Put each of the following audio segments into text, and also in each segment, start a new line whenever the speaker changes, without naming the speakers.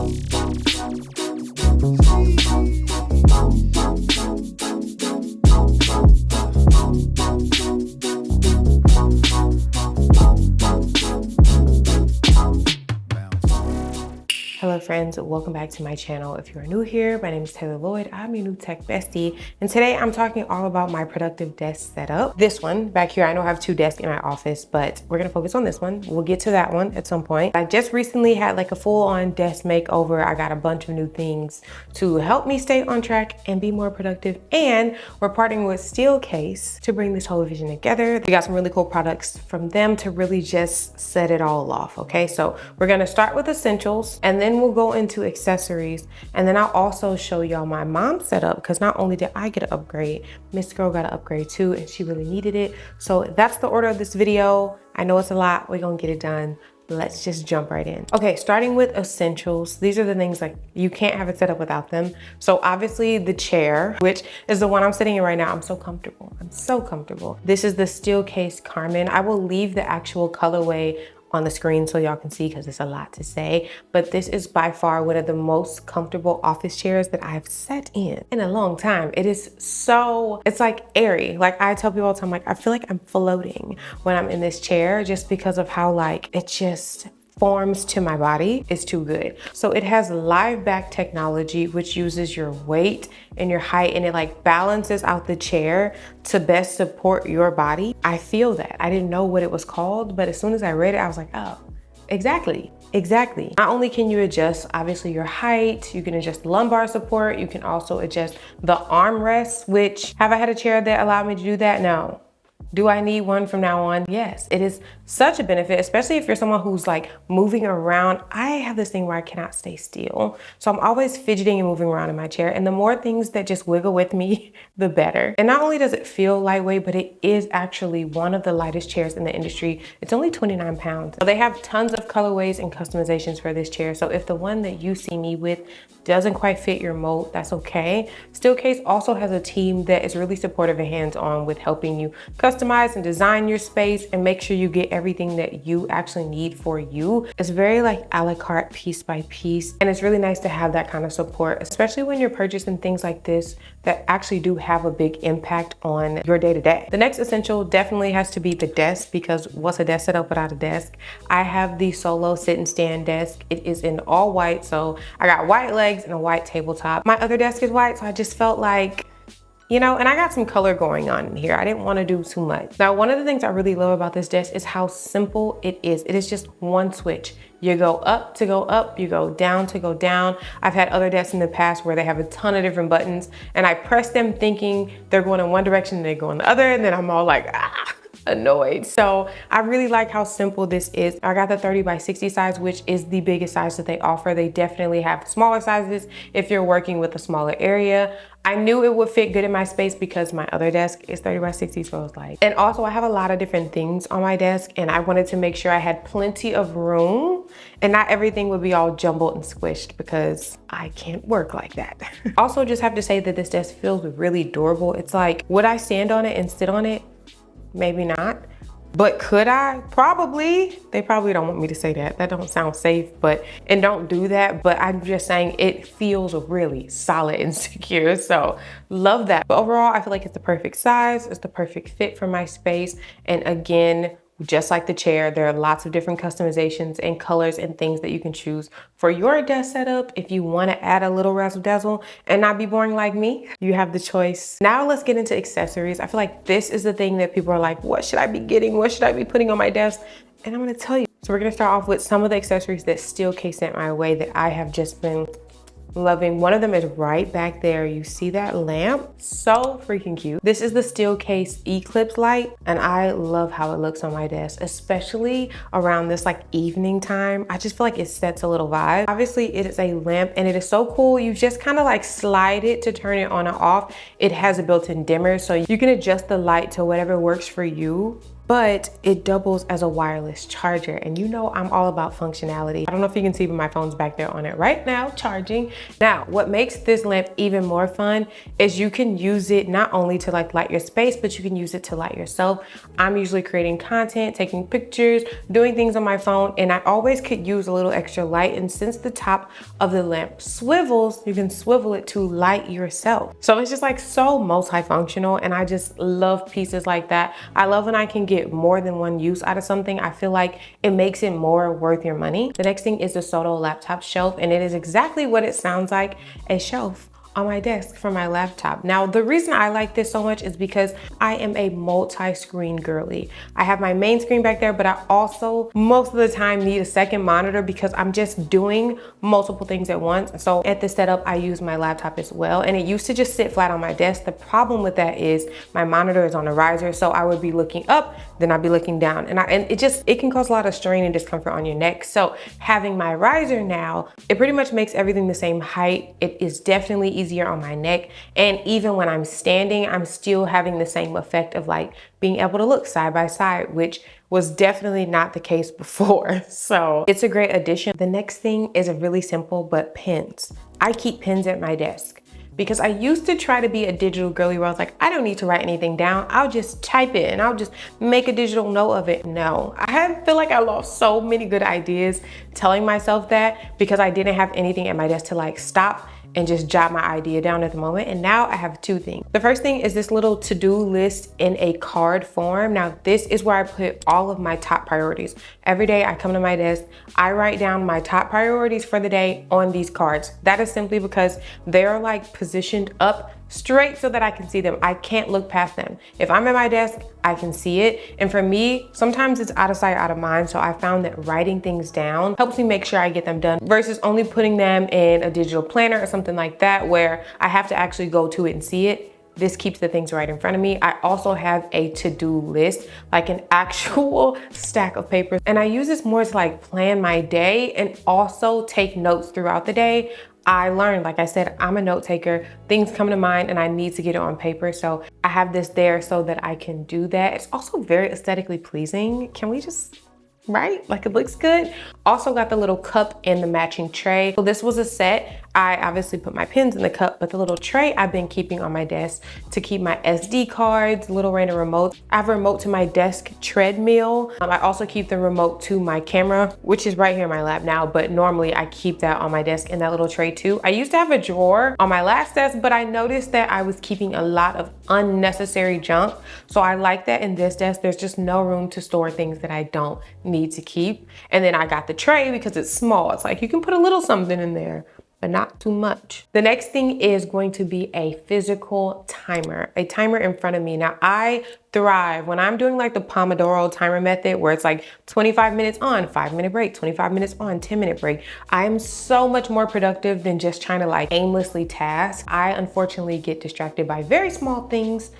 Hello friends, welcome back to my channel. If you are new here, my name is Taylor Lloyd. I'm your new tech bestie. And today I'm talking all about my productive desk setup. This one back here, I know I have two desks in my office, but we're gonna focus on this one. We'll get to that one at some point. I just recently had like a full-on desk makeover. I got a bunch of new things to help me stay on track and be more productive. And we're partnering with Steelcase to bring this whole vision together. We got some really cool products from them to really just set it all off, okay? So we're gonna start with essentials, and then we'll go into accessories, and then I'll also show y'all my mom's setup, because not only did I get an upgrade, Miss Girl got an upgrade too, and she really needed it. So that's the order of this video. I know it's a lot, we're gonna get it done. Let's just jump right in. Okay, starting with essentials. These are the things like you can't have it set up without them. So obviously the chair, which is the one I'm sitting in right now. I'm so comfortable, I'm so comfortable. This is the Steelcase Carmen. I will leave the actual colorway on the screen so y'all can see, because it's a lot to say, but this is by far one of the most comfortable office chairs that I've sat in a long time. It is so, it's like airy. Like I tell people all the time, like I feel like I'm floating when I'm in this chair, just because of how like it just forms to my body. Is too good. So it has live back technology, which uses your weight and your height, and it like balances out the chair to best support your body. I feel that. I didn't know what it was called, but as soon as I read it, I was like, oh, exactly. Exactly. Not only can you adjust obviously your height, you can adjust lumbar support, you can also adjust the armrest, which have I had a chair that allowed me to do that? No. Do I need one from now on? Yes, it is such a benefit, especially if you're someone who's like moving around. I have this thing where I cannot stay still. So I'm always fidgeting and moving around in my chair. And the more things that just wiggle with me, the better. And not only does it feel lightweight, but it is actually one of the lightest chairs in the industry. It's only 29 pounds. So they have tons of colorways and customizations for this chair. So if the one that you see me with doesn't quite fit your mold, that's okay. Steelcase also has a team that is really supportive and hands-on with helping you customize and design your space and make sure you get everything that you actually need for you. It's very like a la carte, piece by piece, and it's really nice to have that kind of support, especially when you're purchasing things like this that actually do have a big impact on your day-to-day. The next essential definitely has to be the desk, because what's a desk setup without a desk? I have the Solo sit and stand desk. It is in all white, so I got white legs and a white tabletop. My other desk is white, so I just felt like, you know, and I got some color going on in here. I didn't want to do too much. Now, one of the things I really love about this desk is how simple it is. It is just one switch. You go up to go up, you go down to go down. I've had other desks in the past where they have a ton of different buttons, and I press them thinking they're going in one direction and they go in the other, and then I'm all like, annoyed. So I really like how simple this is. I got the 30 by 60 size, which is the biggest size that they offer. They definitely have smaller sizes if you're working with a smaller area. I knew it would fit good in my space because my other desk is 30 by 60, so I was like, and also I have a lot of different things on my desk, and I wanted to make sure I had plenty of room and not everything would be all jumbled and squished, because I can't work like that. Also, just have to say that this desk feels really durable. It's like, would I stand on it and sit on it? Maybe not, but could I? Probably. They probably don't want me to say that. That don't sound safe, and don't do that. But I'm just saying it feels really solid and secure. So love that. But overall, I feel like it's the perfect size. It's the perfect fit for my space. And again, just like the chair, there are lots of different customizations and colors and things that you can choose for your desk setup. If you want to add a little razzle dazzle and not be boring like me, you have the choice. Now let's get into accessories. I feel like this is the thing that people are like, what should I be getting? What should I be putting on my desk? And I'm going to tell you. So we're going to start off with some of the accessories that Steelcase sent my way that I have just been loving. One of them is right back there. You see that lamp? So freaking cute. This is the Steelcase Eclipse light, and I love how it looks on my desk, especially around this like evening time. I just feel like it sets a little vibe. Obviously it is a lamp, and it is so cool. You just kind of like slide it to turn it on and off. It has a built-in dimmer, so you can adjust the light to whatever works for you. but it doubles as a wireless charger. And you know I'm all about functionality. I don't know if you can see, but my phone's back there on it right now, charging. Now, what makes this lamp even more fun is you can use it not only to like light your space, but you can use it to light yourself. I'm usually creating content, taking pictures, doing things on my phone, and I always could use a little extra light. And since the top of the lamp swivels, you can swivel it to light yourself. So it's just like so multifunctional, and I just love pieces like that. I love when I can get more than one use out of something. I feel like it makes it more worth your money. The next thing is the Soto laptop shelf, and it is exactly what it sounds like, a shelf on my desk for my laptop. Now, the reason I like this so much is because I am a multi-screen girly. I have my main screen back there, but I also most of the time need a second monitor because I'm just doing multiple things at once. So at the setup, I use my laptop as well. And it used to just sit flat on my desk. The problem with that is my monitor is on a riser. So I would be looking up, then I'd be looking down. And it can cause a lot of strain and discomfort on your neck. So having my riser now, it pretty much makes everything the same height. It is definitely easier on my neck, and even when I'm standing, I'm still having the same effect of like being able to look side by side, which was definitely not the case before. So it's a great addition. The next thing is a really simple, but pens. I keep pens at my desk because I used to try to be a digital girly where I was like, I don't need to write anything down. I'll just type it and I'll just make a digital note of it. No, I feel like I lost so many good ideas telling myself that because I didn't have anything at my desk to like stop and just jot my idea down at the moment. And now I have two things. The first thing is this little to-do list in a card form. Now this is where I put all of my top priorities. Every day I come to my desk, I write down my top priorities for the day on these cards. That is simply because they're like positioned up straight so that I can see them. I can't look past them. If I'm at my desk, I can see it. And for me, sometimes it's out of sight, out of mind. So I found that writing things down helps me make sure I get them done versus only putting them in a digital planner or something like that where I have to actually go to it and see it. This keeps the things right in front of me. I also have a to-do list, like an actual stack of papers. And I use this more to like plan my day and also take notes throughout the day. I learned, like I said, I'm a note taker. Things come to mind and I need to get it on paper. So I have this there so that I can do that. It's also very aesthetically pleasing. Can we just, right? Like it looks good. Also got the little cup and the matching tray. So this was a set. I obviously put my pens in the cup, but the little tray I've been keeping on my desk to keep my SD cards, little random remotes. I have a remote to my desk treadmill. I also keep the remote to my camera, which is right here in my lap now, but normally I keep that on my desk in that little tray too. I used to have a drawer on my last desk, but I noticed that I was keeping a lot of unnecessary junk. So I like that in this desk, there's just no room to store things that I don't need to keep. And then I got the tray because it's small. It's like you can put a little something in there, but not too much. The next thing is going to be a physical timer, a timer in front of me. Now I thrive when I'm doing like the Pomodoro timer method where it's like 25 minutes on, 5-minute break, 25 minutes on, 10-minute break. I am so much more productive than just trying to like aimlessly task. I unfortunately get distracted by very small things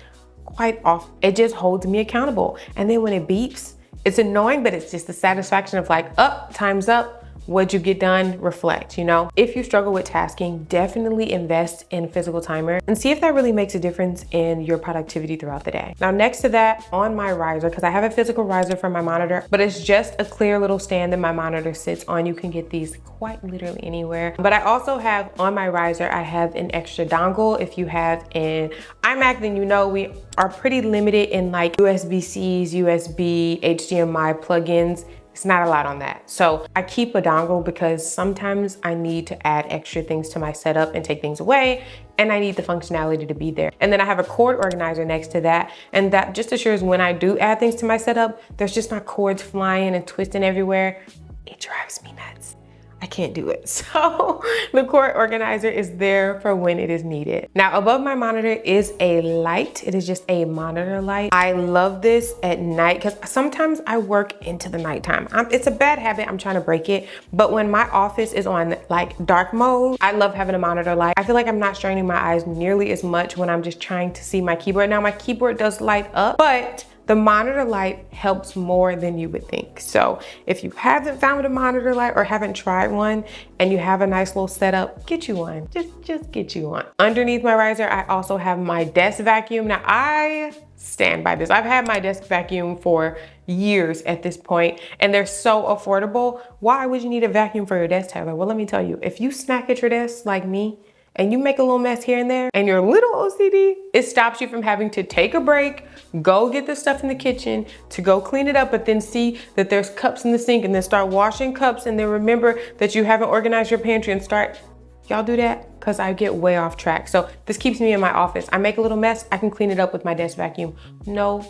quite often. It just holds me accountable. And then when it beeps, it's annoying, but it's just the satisfaction of like, up, time's up. What'd you get done? Reflect, you know? If you struggle with tasking, definitely invest in a physical timer and see if that really makes a difference in your productivity throughout the day. Now, next to that, on my riser, because I have a physical riser for my monitor, but it's just a clear little stand that my monitor sits on. You can get these quite literally anywhere. But I also have on my riser, I have an extra dongle. If you have an iMac, then you know we are pretty limited in like USB-Cs, USB, HDMI plugins. It's not a lot on that. So I keep a dongle because sometimes I need to add extra things to my setup and take things away, and I need the functionality to be there. And then I have a cord organizer next to that, and that just assures when I do add things to my setup, there's just not cords flying and twisting everywhere. It drives me nuts. I can't do it. So the cord organizer is there for when it is needed. Now above my monitor is a light. It is just a monitor light. I love this at night because sometimes I work into the nighttime. It's a bad habit, I'm trying to break it. But when my office is on like dark mode, I love having a monitor light. I feel like I'm not straining my eyes nearly as much when I'm just trying to see my keyboard. Now my keyboard does light up, but the monitor light helps more than you would think. So if you haven't found a monitor light or haven't tried one and you have a nice little setup, get you one. Just get you one. Underneath my riser, I also have my desk vacuum. Now I stand by this. I've had my desk vacuum for years at this point, and they're so affordable. Why would you need a vacuum for your desk, Tyler? Well, let me tell you, if you snack at your desk like me, and you make a little mess here and there, and you're a little OCD, it stops you from having to take a break, go get the stuff in the kitchen, to go clean it up, but then see that there's cups in the sink, and then start washing cups, and then remember that you haven't organized your pantry and start. Y'all do that? Because I get way off track. So this keeps me in my office. I make a little mess, I can clean it up with my desk vacuum. No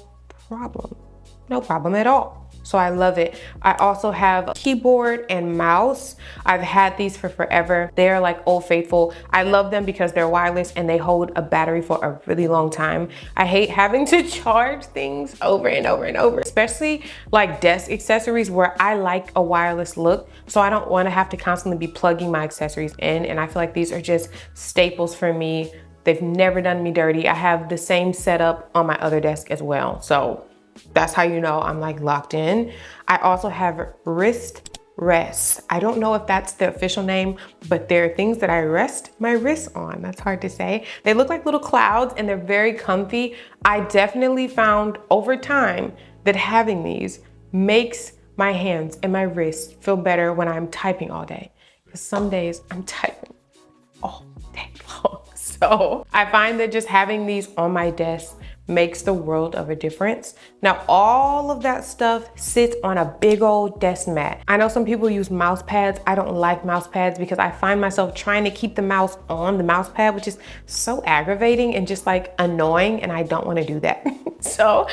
problem. No problem at all. So I love it. I also have a keyboard and mouse. I've had these for forever. They're like Old Faithful. I love them because they're wireless and they hold a battery for a really long time. I hate having to charge things over and over and over, especially like desk accessories where I like a wireless look. So I don't want to have to constantly be plugging my accessories in. And I feel like these are just staples for me. They've never done me dirty. I have the same setup on my other desk as well. So that's how you know I'm like locked in. I also have wrist rests. I don't know if that's the official name, but they're things that I rest my wrists on. That's hard to say. They look like little clouds and they're very comfy. I definitely found over time that having these makes my hands and my wrists feel better when I'm typing all day. Because some days I'm typing all day long. So I find that just having these on my desk makes the world of a difference. Now, all of that stuff sits on a big old desk mat. I know some people use mouse pads. I don't like mouse pads because I find myself trying to keep the mouse on the mouse pad, which is so aggravating and just like annoying, and I don't want to do that. So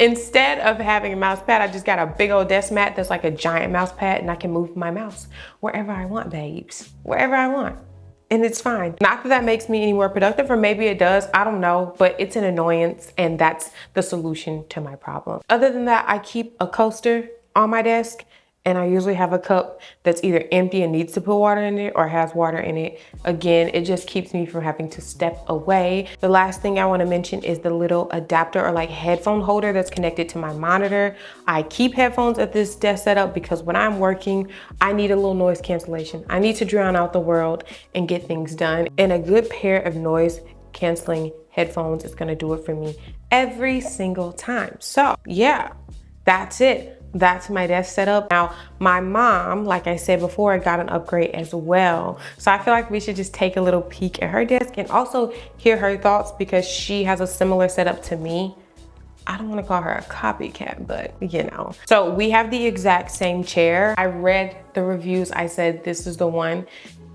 instead of having a mouse pad, I just got a big old desk mat that's like a giant mouse pad, and I can move my mouse wherever I want, babes, wherever I want. And it's fine. Not that that makes me any more productive, or maybe it does, I don't know, but it's an annoyance and that's the solution to my problem. Other than that, I keep a coaster on my desk, and I usually have a cup that's either empty and needs to put water in it or has water in it. Again, it just keeps me from having to step away. The last thing I want to mention is the little adapter or like headphone holder that's connected to my monitor. I keep headphones at this desk setup because when I'm working, I need a little noise cancellation. I need to drown out the world and get things done. And a good pair of noise canceling headphones is going to do it for me every single time. So yeah, that's it. That's my desk setup. Now, my mom, like I said before, got an upgrade as well. So I feel like we should just take a little peek at her desk and also hear her thoughts because she has a similar setup to me. I don't want to call her a copycat, but you know. So we have the exact same chair. I read the reviews. I said, this is the one.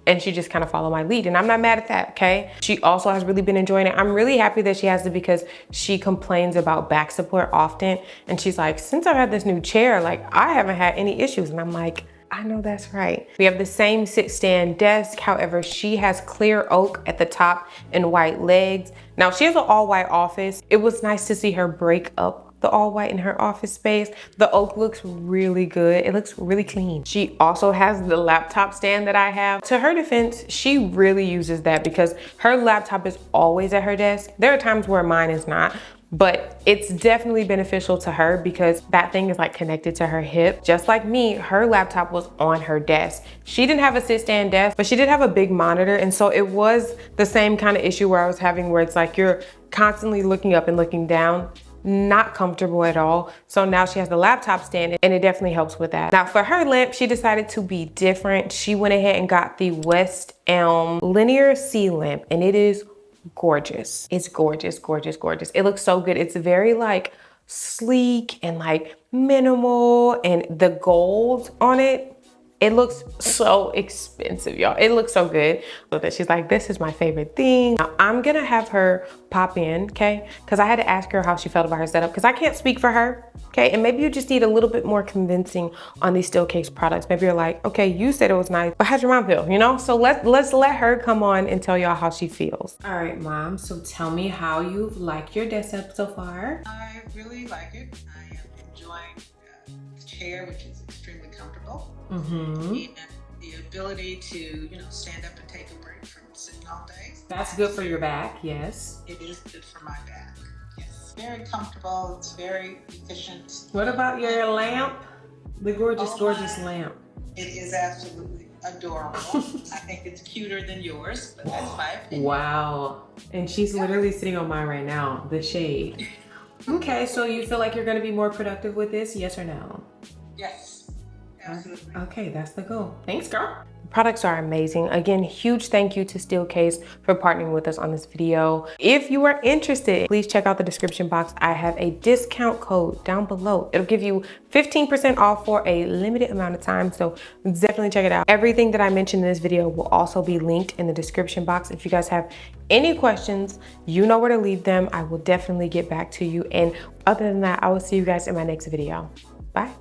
And she just kind of followed my lead, and I'm not mad at that, okay? She also has really been enjoying it. I'm really happy that she has it because she complains about back support often. And she's like, since I've had this new chair, like I haven't had any issues. And I'm like, I know that's right. We have the same sit stand desk. However, she has clear oak at the top and white legs. Now she has an all white office. It was nice to see her break up the all white in her office space. The oak looks really good. It looks really clean. She also has the laptop stand that I have. To her defense, she really uses that because her laptop is always at her desk. There are times where mine is not, but it's definitely beneficial to her because that thing is like connected to her hip. Just like me, her laptop was on her desk. She didn't have a sit stand desk, but she did have a big monitor. And so it was the same kind of issue where I was having where it's like you're constantly looking up and looking down. Not comfortable at all. So now she has the laptop stand and it definitely helps with that. Now for her lamp, she decided to be different. She went ahead and got the West Elm linear C lamp, and it is gorgeous. It's gorgeous, gorgeous, gorgeous. It looks so good. It's very like sleek and like minimal, and the gold on it, it looks so expensive, y'all. It looks so good. So that she's like, this is my favorite thing. Now, I'm gonna have her pop in, okay? Because I had to ask her how she felt about her setup because I can't speak for her, okay? And maybe you just need a little bit more convincing on these Steelcase products. Maybe you're like, okay, you said it was nice, but how'd your mom feel, you know? So let's let her come on and tell y'all how she feels. All right, Mom, so tell me how you've liked your desk setup so far.
I really like it. I am enjoying the chair, which is extremely comfortable. And the ability to, you know, stand up and take a break from sitting all day.
That's good for your back, yes.
It is good for my back, yes. very comfortable. It's very efficient.
What about your lamp? The gorgeous,
Oh,
gorgeous lamp.
It is absolutely adorable. I think it's cuter than yours, but that's my opinion.
Wow. And she's literally sitting on mine right now, the shade. Okay, so you feel like you're gonna be more productive with this, yes or no?
Yes, absolutely.
Okay, that's the goal. Thanks, girl. Products are amazing. Again, huge thank you to Steelcase for partnering with us on this video. If you are interested, please check out the description box. I have a discount code down below. It'll give you 15% off for a limited amount of time, so definitely check it out. Everything that I mentioned in this video will also be linked in the description box. If you guys have any questions, you know where to leave them. I will definitely get back to you. And other than that, I will see you guys in my next video. Bye.